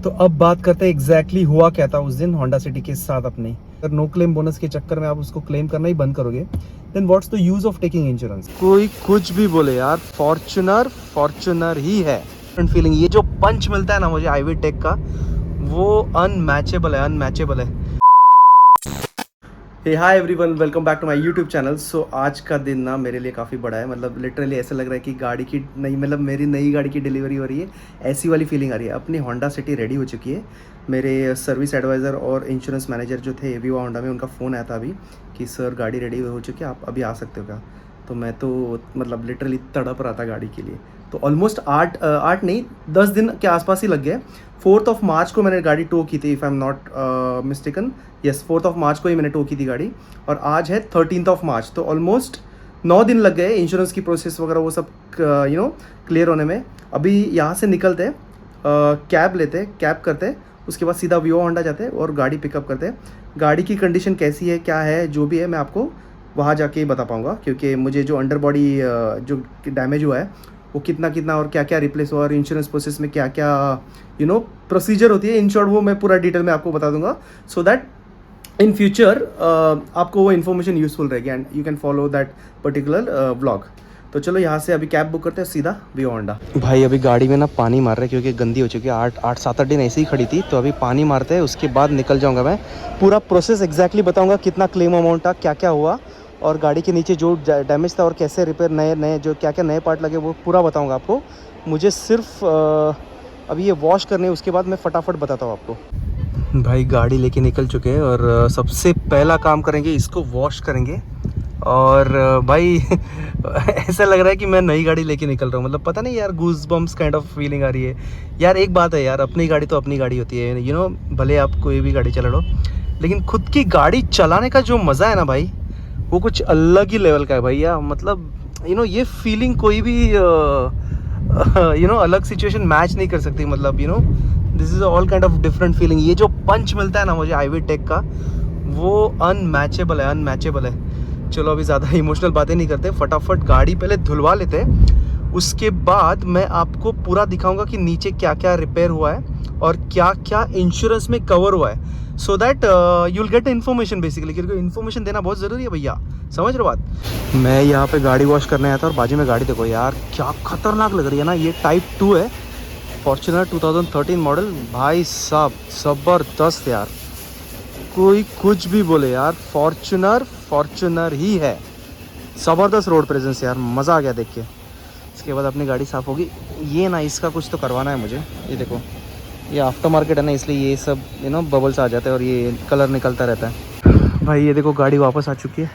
तो अब बात करते हैं एग्जैक्टली हुआ क्या था उस दिन होंडा सिटी के साथ अपने। अगर नो क्लेम बोनस के चक्कर में आप उसको क्लेम करना ही बंद करोगे then what's the use of taking insurance. कोई कुछ भी बोले यार, फॉर्च्यूनर फॉर्च्यूनर ही है। फीलिंग ये जो पंच मिलता है ना मुझे आईवी टेक का, वो अनमैचेबल है, अनमैचेबल है। Hey hi everyone, welcome back to my YouTube channel. So आज का दिन ना मेरे लिए काफ़ी बड़ा है। मतलब लिटरली ऐसा लग रहा है कि गाड़ी की नई, मतलब मेरी नई गाड़ी की डिलीवरी हो रही है, ऐसी वाली फीलिंग आ रही है। अपनी होंडा सिटी रेडी हो चुकी है। मेरे सर्विस एडवाइज़र और इंश्योरेंस मैनेजर जो थे एवीवा होंडा में, उनका फ़ोन आया था अभी कि सर गाड़ी रेडी हो चुकी है, आप अभी आ सकते हो क्या। तो मैं तो मतलब लिटरली तड़प रहा था गाड़ी के लिए। तो ऑलमोस्ट आठ नहीं 10 दिन के आसपास ही लग गए। 4 मार्च को मैंने गाड़ी टो की थी, if I am not mistaken. Yes, 4 मार्च को ही मैंने टो की थी गाड़ी, और आज है 13 मार्च। तो ऑलमोस्ट 9 दिन लग गए इंश्योरेंस की प्रोसेस वगैरह वो सब क्लियर होने में। अभी यहाँ से निकलते, कैब लेते, कैब करते, उसके बाद सीधा वीवो होंडा जाते और गाड़ी पिकअप करते। गाड़ी की कंडीशन कैसी है, क्या है, जो भी है मैं आपको वहाँ जाके ही बता पाऊँगा, क्योंकि मुझे जो अंडर बॉडी जो डैमेज हुआ है वो कितना और क्या क्या रिप्लेस हुआ और इंश्योरेंस प्रोसेस में क्या क्या प्रोसीजर होती है, इन शॉर्ट वो मैं पूरा डिटेल में आपको बता दूंगा, सो दैट इन फ्यूचर आपको वो इन्फॉर्मेशन यूजफुल रहेगी and you can follow that particular vlog. तो चलो यहाँ से अभी कैब बुक करते हैं, सीधा वीवो होंडा। भाई अभी गाड़ी में ना पानी मार रहे हैं क्योंकि गंदी हो चुकी है। 7-8 दिन ऐसे ही खड़ी थी, तो अभी पानी मारते हैं, उसके बाद निकल जाऊँगा मैं। पूरा प्रोसेस एग्जैक्टली बताऊँगा, कितना क्लेम अमाउंट था, क्या क्या हुआ, और गाड़ी के नीचे जो डैमेज था और कैसे रिपेयर, नए जो क्या क्या नए पार्ट लगे, वो पूरा बताऊँगा आपको। मुझे सिर्फ अभी ये वॉश करने, उसके बाद मैं फटाफट बताता हूँ आपको। भाई गाड़ी लेके निकल चुके हैं और सबसे पहला काम करेंगे, इसको वॉश करेंगे। और भाई ऐसा लग रहा है कि मैं नई गाड़ी लेके निकल रहा हूँ। मतलब पता नहीं यार, goose bumps kind of feeling आ रही है यार। एक बात है यार, अपनी गाड़ी तो अपनी गाड़ी होती है, भले आप कोई भी गाड़ी चला लो, लेकिन खुद की गाड़ी चलाने का जो मज़ा है ना भाई, वो कुछ अलग ही लेवल का है भैया। मतलब ये फीलिंग कोई भी अलग सिचुएशन मैच नहीं कर सकती। मतलब this is all kind of different feeling. ये जो पंच मिलता है ना मुझे आईवी टेक का, वो अनमैचेबल है, अनमैचेबल है। चलो अभी ज़्यादा इमोशनल बातें नहीं करते, फटाफट गाड़ी पहले धुलवा लेते हैं, उसके बाद मैं आपको पूरा दिखाऊंगा कि नीचे क्या क्या रिपेयर हुआ है और क्या क्या इंश्योरेंस में कवर हुआ है, so that you will get information basically, क्योंकि इन्फॉर्मेशन देना बहुत ज़रूरी है भैया, समझ रहे हो बात। मैं यहाँ पे गाड़ी वॉश करने आया था और बाजू में गाड़ी देखो यार, क्या खतरनाक लग रही है ना। ये टाइप 2 है, फॉर्च्यूनर 2013 मॉडल। भाई साहब ज़बरदस्त यार, कोई कुछ भी बोले यार, फॉर्च्यूनर फॉर्च्यूनर ही है। ज़बरदस्त रोड प्रेजेंस यार, मज़ा आ गया देख के। इसके बाद अपनी गाड़ी साफ़ होगी। ये ना, इसका कुछ तो करवाना है मुझे। ये देखो, ये आफ्टर मार्केट है ना, इसलिए ये सब बबल्स आ जाते हैं और ये कलर निकलता रहता है। भाई ये देखो, गाड़ी वापस आ चुकी है,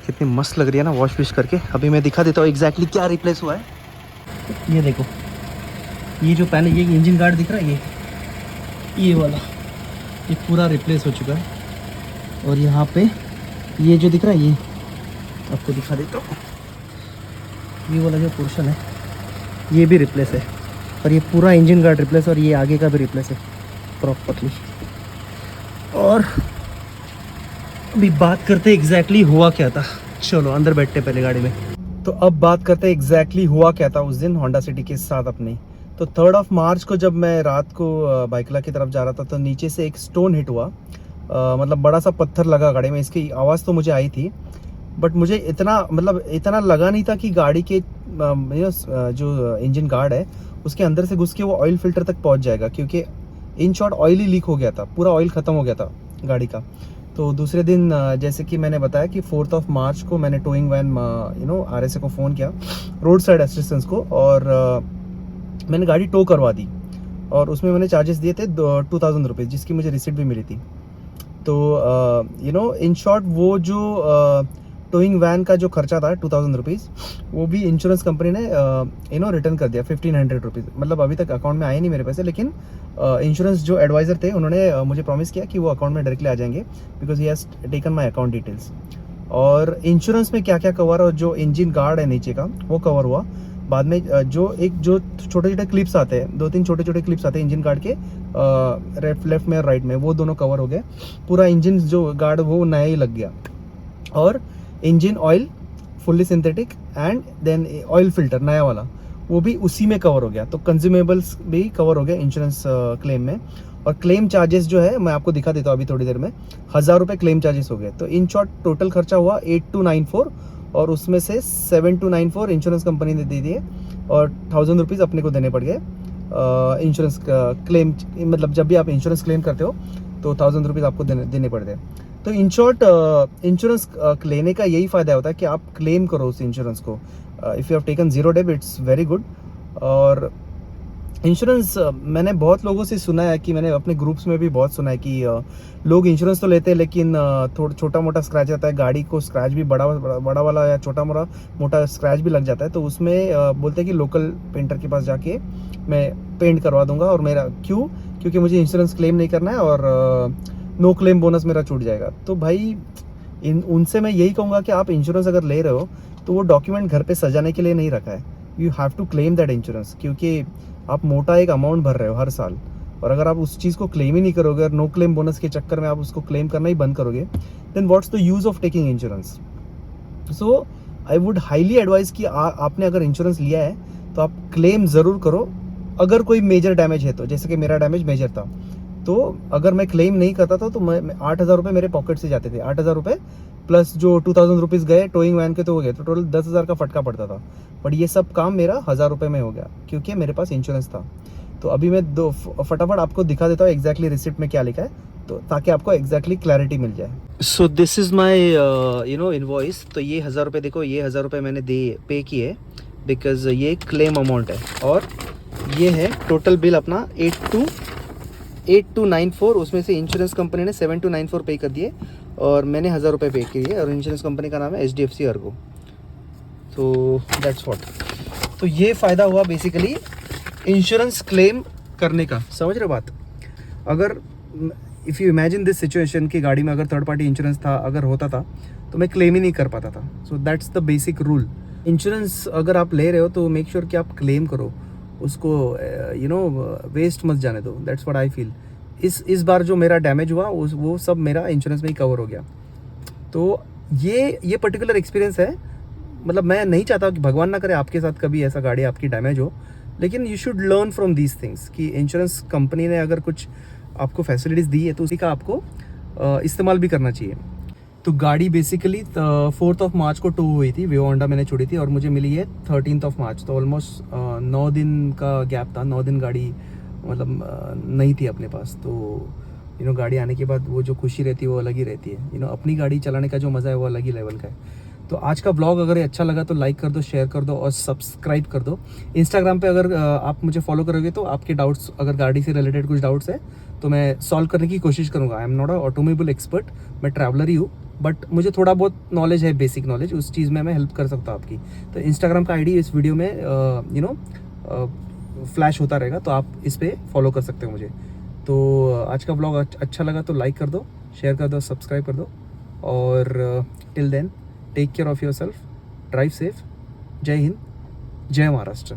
कितनी मस्त लग रही है ना वॉश विश करके। अभी मैं दिखा देता हूँ एग्जैक्टली क्या रिप्लेस हुआ है। ये देखो, ये जो पहले ये इंजन गार्ड दिख रहा है, ये वाला, ये पूरा रिप्लेस हो चुका है। और यहाँ पे ये जो दिख रहा है, ये आपको दिखा देता हूँ, ये वाला जो पोर्शन है ये भी रिप्लेस है, और ये पूरा इंजन गार्ड रिप्लेस, और ये आगे का भी रिप्लेस है प्रॉपरली। और अभी बात करते एग्जैक्टली हुआ क्या था। चलो अंदर बैठते पहले गाड़ी में। तो अब बात करते एग्जैक्टली हुआ क्या था उस दिन होंडा सिटी के साथ अपने। तो 3 मार्च को जब मैं रात को बाइकला की तरफ जा रहा था, तो नीचे से एक स्टोन हिट हुआ। मतलब बड़ा सा पत्थर लगा गाड़ी में। इसकी आवाज़ तो मुझे आई थी, बट मुझे इतना लगा नहीं था कि गाड़ी के जो इंजन गार्ड है उसके अंदर से घुस के वो ऑयल फिल्टर तक पहुंच जाएगा, क्योंकि in short oil he leak हो गया था, पूरा ऑयल ख़त्म हो गया था गाड़ी का। तो दूसरे दिन जैसे कि मैंने बताया कि 4 मार्च को मैंने टोइंग वैन RSA को फ़ोन किया, रोड साइड असिस्टेंस को, और मैंने गाड़ी टो करवा दी। और उसमें मैंने चार्जेस दिए थे 2000 रुपीज़, जिसकी मुझे रिसिप्ट भी मिली थी। तो इन शॉर्ट वो जो टोइंग वैन का जो खर्चा था 2000 रुपीज़, वो भी इंश्योरेंस कंपनी ने रिटर्न कर दिया 1500 रुपीज़। मतलब अभी तक अकाउंट में आए नहीं मेरे पैसे, लेकिन इंश्योरेंस जो एडवाइज़र थे उन्होंने मुझे प्रॉमिस किया कि वो अकाउंट में डायरेक्टली आ जाएंगे, because he has taken my account details. और इंश्योरेंस में क्या क्या कवर, और जो इंजन गार्ड है नीचे का वो कवर हुआ। बाद में जो छोटे छोटे क्लिप्स आते हैं, 2-3 छोटे छोटे क्लिप्स आते हैं इंजन गार्ड के, लेफ्ट में और राइट में, वो दोनों कवर हो गए। पूरा इंजन जो गार्ड वो नया ही लग गया। और engine oil fully synthetic, and then oil filter नया वाला, वो भी उसी में कवर हो गया। तो कंज्यूमेबल्स भी कवर हो गया इंश्योरेंस क्लेम में। और क्लेम चार्जेस जो है मैं आपको दिखा देता हूँ अभी थोड़ी देर में। 1000 रुपये क्लेम चार्जेस हो गए। तो इन शॉर्ट टोटल खर्चा हुआ 8294 और उसमें से 7294 इंश्योरेंस कंपनी ने दे दिए और 1000 रुपीज़ अपने को देने पड़ गए इंश्योरेंस क्लेम। मतलब जब भी आप इंश्योरेंस क्लेम करते हो तो 1000 रुपीज़ आपको देने पड़ते हैं। तो इन शॉर्ट इंश्योरेंस लेने का यही फ़ायदा होता है कि आप क्लेम करो उस इंश्योरेंस को। If you have taken zero dep it's very good. और इंश्योरेंस मैंने बहुत लोगों से सुना है कि मैंने अपने ग्रुप्स में भी बहुत सुना है कि लोग इंश्योरेंस तो लेते हैं लेकिन थोड़ा छोटा मोटा स्क्रैच आता है, गाड़ी को स्क्रैच भी बड़ा वाला या छोटा मोटा स्क्रैच भी लग जाता है। तो उसमें बोलते हैं कि लोकल पेंटर के पास जाके मैं पेंट करवा दूंगा। और मेरा क्योंकि मुझे इंश्योरेंस क्लेम नहीं करना है और नो क्लेम बोनस मेरा छूट जाएगा। तो भाई उनसे मैं यही कहूँगा कि आप इंश्योरेंस अगर ले रहे हो तो वो डॉक्यूमेंट घर पे सजाने के लिए नहीं रखा है। You have to claim that insurance, क्योंकि आप मोटा एक अमाउंट भर रहे हो हर साल। और अगर आप उस चीज़ को क्लेम ही नहीं करोगे और नो क्लेम बोनस के चक्कर में आप उसको क्लेम करना ही बंद करोगे, then what's the use of taking insurance. So I would highly advise कि आपने अगर इंश्योरेंस लिया है तो आप क्लेम ज़रूर करो। अगर कोई मेजर डैमेज है तो, जैसे कि मेरा डैमेज मेजर था, तो अगर मैं क्लेम नहीं करता था तो मैं 8000 रुपये मेरे पॉकेट से जाते थे। 8000 रुपये प्लस जो 2000 रुपीज़ गए टोइंग वैन के तो हो गए, तो टोटल 10,000 का फटका पड़ता था। बट ये सब काम मेरा 1000 रुपये में हो गया क्योंकि मेरे पास इंश्योरेंस था। तो अभी मैं फटाफट आपको दिखा देता हूँ एग्जैक्टली रिसिप्ट में क्या लिखा है, तो ताकि आपको एग्जैक्टली क्लैरिटी मिल जाए। So this is my invoice. तो ये 1000 रुपये देखो, ये 1000 रुपये मैंने पे किए बिकॉज ये क्लेम अमाउंट है। और ये है टोटल बिल अपना 8294। उसमें से इंश्योरेंस कंपनी ने 7294 पे कर दिए और मैंने 1000 रुपये पे किए। और इंश्योरेंस कंपनी का नाम है HDFC अर्गो। तो दैट्स व्हाट। तो ये फ़ायदा हुआ बेसिकली इंश्योरेंस क्लेम करने का। समझ रहे बात? अगर if you imagine this situation कि गाड़ी में अगर थर्ड पार्टी इंश्योरेंस था, अगर होता था तो मैं क्लेम ही नहीं कर पाता था। So that's the basic rule. Insurance अगर आप ले रहे हो तो मेक श्योर कि आप क्लेम करो उसको, वेस्ट मत जाने दो। That's what I feel. इस बार जो मेरा डैमेज हुआ वो सब मेरा इंश्योरेंस में ही कवर हो गया। तो ये पर्टिकुलर एक्सपीरियंस है। मतलब मैं नहीं चाहता कि भगवान ना करे आपके साथ कभी ऐसा गाड़ी आपकी डैमेज हो, लेकिन you should learn from these things कि इंश्योरेंस कंपनी ने अगर कुछ आपको फैसिलिटीज़ दी है तो उसी का आपको इस्तेमाल भी करना चाहिए। तो गाड़ी बेसिकली 4 मार्च को टो हुई थी, वे होंडा मैंने छोड़ी थी और मुझे मिली है 13 मार्च। तो ऑलमोस्ट 9 दिन का गैप था। 9 दिन गाड़ी मतलब नहीं थी अपने पास। तो गाड़ी आने के बाद वो जो खुशी रहती है वो अलग ही रहती है। अपनी गाड़ी चलाने का जो मज़ा है वो अलग ही लेवल का है। तो आज का ब्लॉग अगर अच्छा लगा तो लाइक कर दो, शेयर कर दो और सब्सक्राइब कर दो। इंस्टाग्राम पे अगर आप मुझे फॉलो करोगे तो आपके डाउट्स, अगर गाड़ी से रिलेटेड कुछ डाउट्स है तो मैं सॉल्व करने की कोशिश करूँगा। I am not a automobile expert, मैं ट्रैवलर ही हूँ, बट मुझे थोड़ा बहुत नॉलेज है, बेसिक नॉलेज, उस चीज़ में मैं हेल्प कर सकता हूँ आपकी। तो इंस्टाग्राम का आईडी इस वीडियो में फ्लैश होता रहेगा, तो आप इस पर फॉलो कर सकते हो मुझे। तो आज का ब्लॉग अच्छा लगा तो लाइक कर दो, शेयर कर दो, सब्सक्राइब कर दो। और till then take care of your self, drive safe. जय हिंद, जय महाराष्ट्र।